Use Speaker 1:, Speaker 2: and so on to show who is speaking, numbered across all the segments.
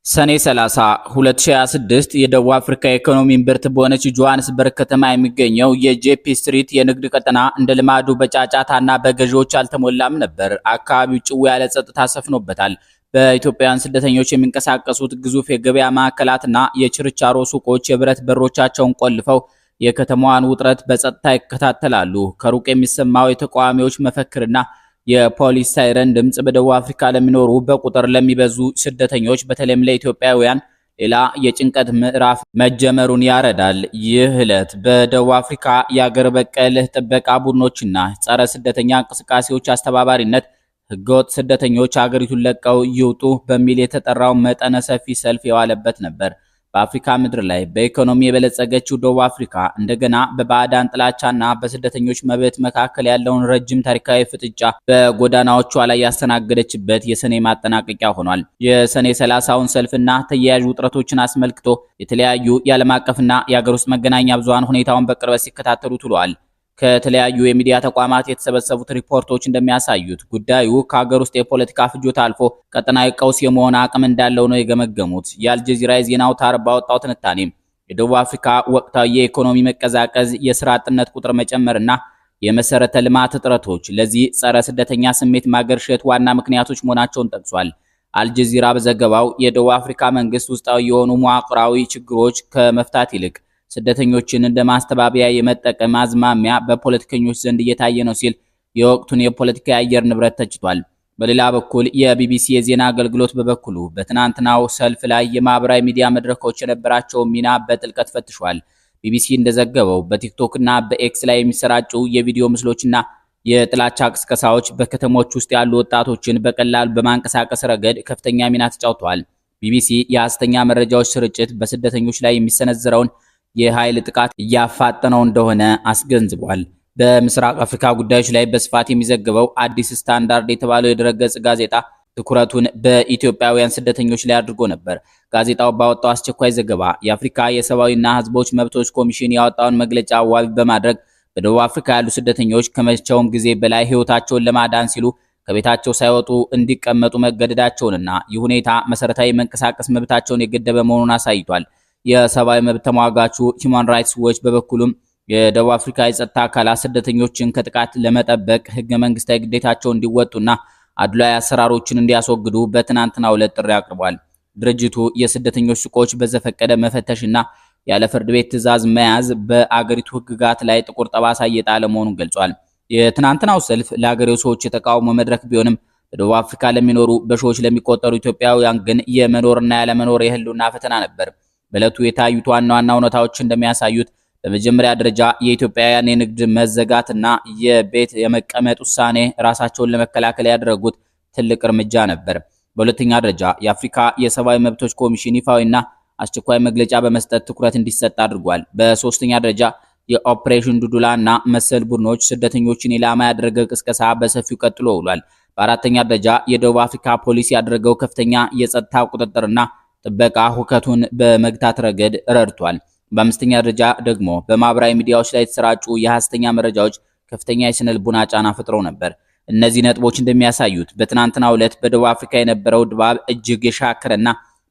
Speaker 1: ሰኔ 30 2026 የደቡብ አፍሪካ ኢኮኖሚ እምብርት በሆነች ጆሃንስበርግ ከተማ የሚገኘው የጄፒ ስትሪት የንግድ ቀጠና እንደ ልማዱ በጫጫታና በገዢዎች አልተሞላም ነበር። አካባቢው ጭው ያለ ጸጥታ ሰፍኖበታል። በኢትዮጵያውያን ስደተኞች የሚንቀሳቀሱት ግዙፍ የገበያ ማዕከላትና የችርቻሮ ሱቆች የብረት በሮቻቸውን ቆልፈው የከተማዋን ውጥረት በጸጥታ ይከታተላሉ። ከሩቅ የሚሰማው የተቃዋሚዎች መፈክርና የፖሊስ ሳይረን ድምጽ በደቡብ አፍሪካ ለሚኖሩ በቁጥር ለሚበዙ ስደተኞች በተለይም ለኢትዮጵያውያን ሌላ የጭንቀት ምዕራፍ መጀመሩን ያረዳል። ይህ ዕለት በደቡብ አፍሪካ የአገር በቀል ጥበቃ ቡድኖችና ጸረ ስደተኛ እንቅስቃሴዎች አስተባባሪነት ህገወጥ ስደተኞች አገሪቱን ለቀው ይውጡ በሚል የተጠራው መጠነ ሰፊ ሰልፍ የዋለበት ነበር። በአፍሪካ ምድር ላይ በኢኮኖሚ የበለጸገችው ደቡብ አፍሪካ እንደገና በባዕዳን ጥላቻና በስደተኞች መብት መካከል ያለውን ረጅም ታሪካዊ ፍጥጫ በጎዳናዎቿ ላይ ያስተናገደችበት የሰኔ ማጠናቀቂያ ሆኗል። የሰኔ 30ውን ሰልፍና ተያያዥ ውጥረቶችን አስመልክቶ የተለያዩ የዓለም አቀፍና የአገር ውስጥ መገናኛ ብዙሃን ሁኔታውን በቅርበት ሲከታተሉ ውለዋል። ከተለያዩ የሚዲያ ተቋማት የተሰበሰቡት ሪፖርቶች እንደሚያሳዩት ጉዳዩ ከሀገር ውስጥ የፖለቲካ ፍጆታ አልፎ ቀጠናዊ ቀውስ የመሆን አቅም እንዳለው ነው የገመገሙት። የአልጀዚራ የዜና አውታር ባወጣው ትንታኔ የደቡብ አፍሪካ ወቅታዊ የኢኮኖሚ መቀዛቀዝ፣ የስራ አጥነት ቁጥር መጨመርና የመሰረተ ልማት እጥረቶች ለዚህ ጸረ ስደተኛ ስሜት ማገርሸት ዋና ምክንያቶች መሆናቸውን ጠቅሷል። አልጀዚራ በዘገባው የደቡብ አፍሪካ መንግስት ውስጣዊ የሆኑ መዋቅራዊ ችግሮች ከመፍታት ይልቅ ስደተኞችን እንደ ማስተባበያ የመጠቀም አዝማሚያ በፖለቲከኞች ዘንድ እየታየ ነው ሲል የወቅቱን የፖለቲካ የአየር ንብረት ተችቷል። በሌላ በኩል የቢቢሲ የዜና አገልግሎት በበኩሉ በትናንትናው ሰልፍ ላይ የማህበራዊ ሚዲያ መድረኮች የነበራቸውን ሚና በጥልቀት ፈትሿል። ቢቢሲ እንደዘገበው በቲክቶክ እና በኤክስ ላይ የሚሰራጩ የቪዲዮ ምስሎችና የጥላቻ ቅስቀሳዎች በከተሞች ውስጥ ያሉ ወጣቶችን በቀላሉ በማንቀሳቀስ ረገድ ከፍተኛ ሚና ተጫውተዋል። ቢቢሲ የሐሰተኛ መረጃዎች ስርጭት በስደተኞች ላይ የሚሰነዘረውን የኃይል ጥቃት እያፋጠነው እንደሆነ አስገንዝቧል። በምስራቅ አፍሪካ ጉዳዮች ላይ በስፋት የሚዘግበው አዲስ ስታንዳርድ የተባለው የድረገጽ ጋዜጣ ትኩረቱን በኢትዮጵያውያን ስደተኞች ላይ አድርጎ ነበር። ጋዜጣው ባወጣው አስቸኳይ ዘገባ የአፍሪካ የሰብአዊና ሕዝቦች መብቶች ኮሚሽን ያወጣውን መግለጫ ዋቢ በማድረግ በደቡብ አፍሪካ ያሉ ስደተኞች ከመቼውም ጊዜ በላይ ሕይወታቸውን ለማዳን ሲሉ ከቤታቸው ሳይወጡ እንዲቀመጡ መገደዳቸውንና ይህ ሁኔታ መሰረታዊ መንቀሳቀስ መብታቸውን የገደበ መሆኑን አሳይቷል። የሰብአዊ መብት ተሟጋቹ ሂውማን ራይትስ ዎች በበኩሉም የደቡብ አፍሪካ የጸጥታ አካላት ስደተኞችን ከጥቃት ለመጠበቅ ህገ መንግስታዊ ግዴታቸውን እንዲወጡና አድሏዊ አሰራሮችን እንዲያስወግዱ በትናንትናው ዕለት ጥሪ አቅርቧል። ድርጅቱ የስደተኞች ሱቆች በዘፈቀደ መፈተሽና ያለ ፍርድ ቤት ትዕዛዝ መያዝ በአገሪቱ ህግጋት ላይ ጥቁር ጠባሳ እየጣለ መሆኑን ገልጿል። የትናንትናው ሰልፍ ለአገሬው ሰዎች የተቃውሞ መድረክ ቢሆንም በደቡብ አፍሪካ ለሚኖሩ በሺዎች ለሚቆጠሩ ኢትዮጵያውያን ግን የመኖርና ያለመኖር የህልውና ፈተና ነበር። በዕለቱ የታዩት ዋና ዋና እውነታዎች እንደሚያሳዩት በመጀመሪያ ደረጃ የኢትዮጵያውያን የንግድ መዘጋትና የቤት የመቀመጥ ውሳኔ ራሳቸውን ለመከላከል ያደረጉት ትልቅ እርምጃ ነበር። በሁለተኛ ደረጃ የአፍሪካ የሰብአዊ መብቶች ኮሚሽን ይፋዊና አስቸኳይ መግለጫ በመስጠት ትኩረት እንዲሰጥ አድርጓል። በሶስተኛ ደረጃ የኦፕሬሽን ዱዱላ እና መሰል ቡድኖች ስደተኞችን ኢላማ ያደረገ ቅስቀሳ በሰፊው ቀጥሎ ውሏል። በአራተኛ ደረጃ የደቡብ አፍሪካ ፖሊስ ያደረገው ከፍተኛ የጸጥታ ቁጥጥርና ጥበቃ ሁከቱን በመግታት ረገድ ረድቷል። በአምስተኛ ደረጃ ደግሞ በማህበራዊ ሚዲያዎች ላይ የተሰራጩ የሐሰተኛ መረጃዎች ከፍተኛ የስነ ልቦና ጫና ፈጥረው ነበር። እነዚህ ነጥቦች እንደሚያሳዩት በትናንትናው ዕለት በደቡብ አፍሪካ የነበረው ድባብ እጅግ የሻከረና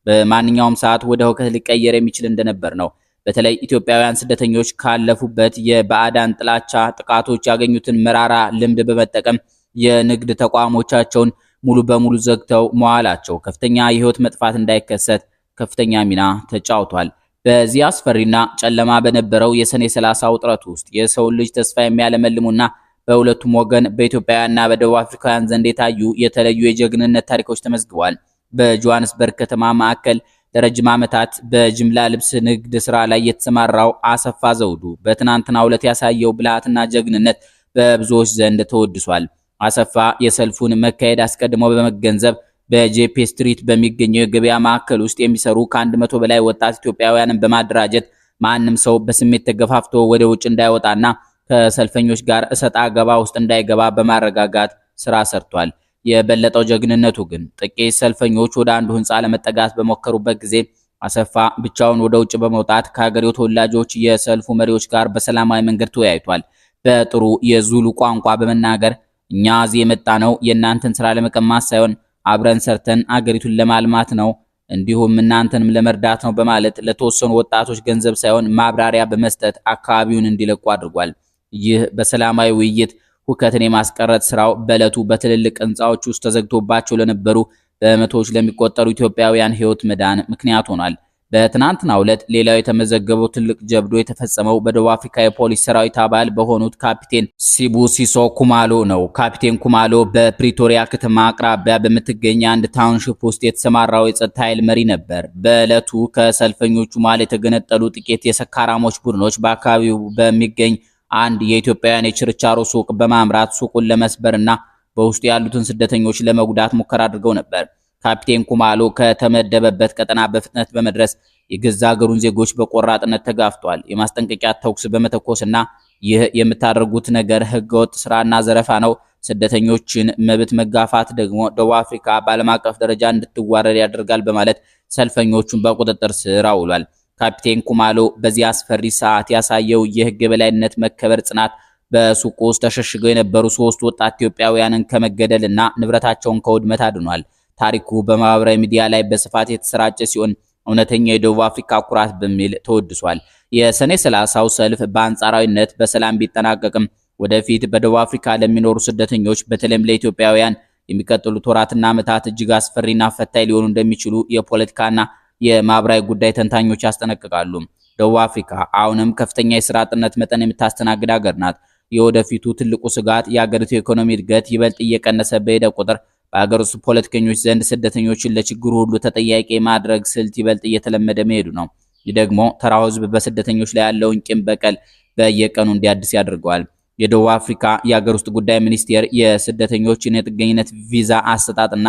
Speaker 1: በማንኛውም ሰዓት ወደ ሁከት ሊቀየር የሚችል እንደነበር ነው። በተለይ ኢትዮጵያውያን ስደተኞች ካለፉበት የባዕዳን ጥላቻ ጥቃቶች ያገኙትን መራራ ልምድ በመጠቀም የንግድ ተቋሞቻቸውን ሙሉ በሙሉ ዘግተው መዋላቸው ከፍተኛ የህይወት መጥፋት እንዳይከሰት ከፍተኛ ሚና ተጫውቷል። በዚህ አስፈሪና ጨለማ በነበረው የሰኔ 30 ውጥረት ውስጥ የሰው ልጅ ተስፋ የሚያለመልሙና በሁለቱም ወገን በኢትዮጵያውያንና በደቡብ አፍሪካውያን ዘንድ የታዩ የተለዩ የጀግንነት ታሪኮች ተመዝግበዋል። በጆሃንስበርግ ከተማ ማዕከል ለረጅም ዓመታት በጅምላ ልብስ ንግድ ስራ ላይ የተሰማራው አሰፋ ዘውዱ በትናንትናው ዕለት ያሳየው ብልሃትና ጀግንነት በብዙዎች ዘንድ ተወድሷል። አሰፋ የሰልፉን መካሄድ አስቀድሞ በመገንዘብ በጄፒ ስትሪት በሚገኘው የገበያ ማዕከል ውስጥ የሚሰሩ ከ100 በላይ ወጣት ኢትዮጵያውያንን በማደራጀት ማንም ሰው በስሜት ተገፋፍቶ ወደ ውጭ እንዳይወጣና ከሰልፈኞች ጋር እሰጣ ገባ ውስጥ እንዳይገባ በማረጋጋት ስራ ሰርቷል። የበለጠው ጀግንነቱ ግን ጥቂት ሰልፈኞች ወደ አንዱ ህንፃ ለመጠጋት በሞከሩበት ጊዜ አሰፋ ብቻውን ወደ ውጭ በመውጣት ከሀገሬው ተወላጆች የሰልፉ መሪዎች ጋር በሰላማዊ መንገድ ተወያይቷል። በጥሩ የዙሉ ቋንቋ በመናገር እኛ እዚህ የመጣ ነው የእናንተን ስራ ለመቀማት ሳይሆን አብረን ሰርተን አገሪቱን ለማልማት ነው። እንዲሁም እናንተንም ለመርዳት ነው በማለት ለተወሰኑ ወጣቶች ገንዘብ ሳይሆን ማብራሪያ በመስጠት አካባቢውን እንዲለቁ አድርጓል። ይህ በሰላማዊ ውይይት ሁከትን የማስቀረት ስራው በዕለቱ በትልልቅ ህንፃዎች ውስጥ ተዘግቶባቸው ለነበሩ በመቶዎች ለሚቆጠሩ ኢትዮጵያውያን ህይወት መዳን ምክንያት ሆኗል። በትናንትናው ዕለት ሌላው የተመዘገበው ትልቅ ጀብዶ የተፈጸመው በደቡብ አፍሪካ የፖሊስ ሰራዊት አባል በሆኑት ካፒቴን ሲቡሲሶ ኩማሎ ነው። ካፒቴን ኩማሎ በፕሪቶሪያ ከተማ አቅራቢያ በምትገኝ አንድ ታውንሺፕ ውስጥ የተሰማራው የጸጥታ ኃይል መሪ ነበር። በዕለቱ ከሰልፈኞቹ መሃል የተገነጠሉ ጥቂት የሰካራሞች ቡድኖች በአካባቢው በሚገኝ አንድ የኢትዮጵያውያን የችርቻሮ ሱቅ በማምራት ሱቁን ለመስበርና በውስጡ ያሉትን ስደተኞች ለመጉዳት ሙከራ አድርገው ነበር። ካፒቴን ኩማሎ ከተመደበበት ቀጠና በፍጥነት በመድረስ የገዛ ሀገሩን ዜጎች በቆራጥነት ተጋፍቷል። የማስጠንቀቂያ ተኩስ በመተኮስና ይህ የምታደርጉት ነገር ህገወጥ ስራና ዘረፋ ነው፣ ስደተኞችን መብት መጋፋት ደግሞ ደቡብ አፍሪካ በዓለም አቀፍ ደረጃ እንድትዋረድ ያደርጋል በማለት ሰልፈኞቹን በቁጥጥር ስር አውሏል። ካፒቴን ኩማሎ በዚህ አስፈሪ ሰዓት ያሳየው የህግ የበላይነት መከበር ጽናት በሱቁ ውስጥ ተሸሽገው የነበሩ 3 ወጣት ኢትዮጵያውያንን ከመገደልና ንብረታቸውን ከውድመት አድኗል። ታሪኩ በማህበራዊ ሚዲያ ላይ በስፋት የተሰራጨ ሲሆን እውነተኛ የደቡብ አፍሪካ ኩራት በሚል ተወድሷል። የሰኔ 30ው ሰልፍ በአንጻራዊነት በሰላም ቢጠናቀቅም ወደፊት በደቡብ አፍሪካ ለሚኖሩ ስደተኞች በተለይም ለኢትዮጵያውያን የሚቀጥሉት ወራትና ዓመታት እጅግ አስፈሪና ፈታኝ ሊሆኑ እንደሚችሉ የፖለቲካና የማህበራዊ ጉዳይ ተንታኞች ያስጠነቅቃሉ። ደቡብ አፍሪካ አሁንም ከፍተኛ የስራ አጥነት መጠን የምታስተናግድ ሀገር ናት። የወደፊቱ ትልቁ ስጋት የሀገሪቱ ኢኮኖሚ እድገት ይበልጥ እየቀነሰ በሄደ ቁጥር በሀገር ውስጥ ፖለቲከኞች ዘንድ ስደተኞችን ለችግሩ ሁሉ ተጠያቂ ማድረግ ስልት ይበልጥ እየተለመደ መሄዱ ነው። ይህ ደግሞ ተራው ህዝብ በስደተኞች ላይ ያለውን ቂም በቀል በየቀኑ እንዲያድስ ያደርገዋል። የደቡብ አፍሪካ የሀገር ውስጥ ጉዳይ ሚኒስቴር የስደተኞችን የጥገኝነት ቪዛ አሰጣጥና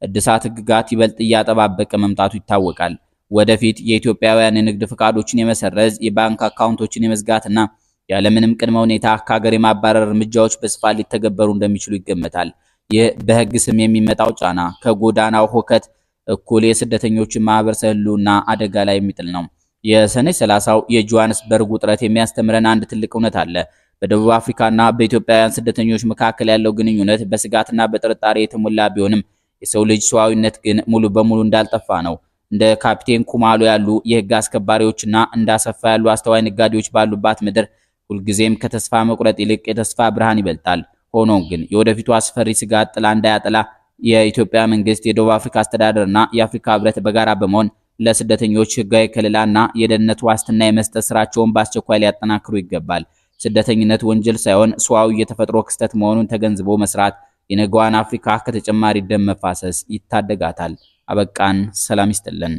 Speaker 1: እድሳት ህግጋት ይበልጥ እያጠባበቀ መምጣቱ ይታወቃል። ወደፊት የኢትዮጵያውያን የንግድ ፍቃዶችን የመሰረዝ፣ የባንክ አካውንቶችን የመዝጋትና ያለምንም ቅድመ ሁኔታ ከሀገር የማባረር እርምጃዎች በስፋት ሊተገበሩ እንደሚችሉ ይገመታል። ይህ በህግ ስም የሚመጣው ጫና ከጎዳናው ሁከት እኩል የስደተኞችን ማህበረሰብ ህልውና አደጋ ላይ የሚጥል ነው። የሰኔ 30ው የጆሃንስበርግ ውጥረት የሚያስተምረን አንድ ትልቅ እውነት አለ። በደቡብ አፍሪካና በኢትዮጵያውያን ስደተኞች መካከል ያለው ግንኙነት በስጋትና በጥርጣሬ የተሞላ ቢሆንም የሰው ልጅ ሰዋዊነት ግን ሙሉ በሙሉ እንዳልጠፋ ነው። እንደ ካፒቴን ኩማሎ ያሉ የህግ አስከባሪዎችና እንዳሰፋ ያሉ አስተዋይ ነጋዴዎች ባሉባት ምድር ሁልጊዜም ከተስፋ መቁረጥ ይልቅ የተስፋ ብርሃን ይበልጣል። ሆኖም ግን የወደፊቱ አስፈሪ ስጋት ጥላ እንዳያጠላ የኢትዮጵያ መንግስት፣ የደቡብ አፍሪካ አስተዳደርና የአፍሪካ ህብረት በጋራ በመሆን ለስደተኞች ህጋዊ ከለላና የደህንነት ዋስትና የመስጠት ስራቸውን በአስቸኳይ ሊያጠናክሩ ይገባል። ስደተኝነት ወንጀል ሳይሆን ሰዋዊ የተፈጥሮ ክስተት መሆኑን ተገንዝቦ መስራት የነገዋን አፍሪካ ከተጨማሪ ደም መፋሰስ ይታደጋታል። አበቃን። ሰላም ይስጥልን።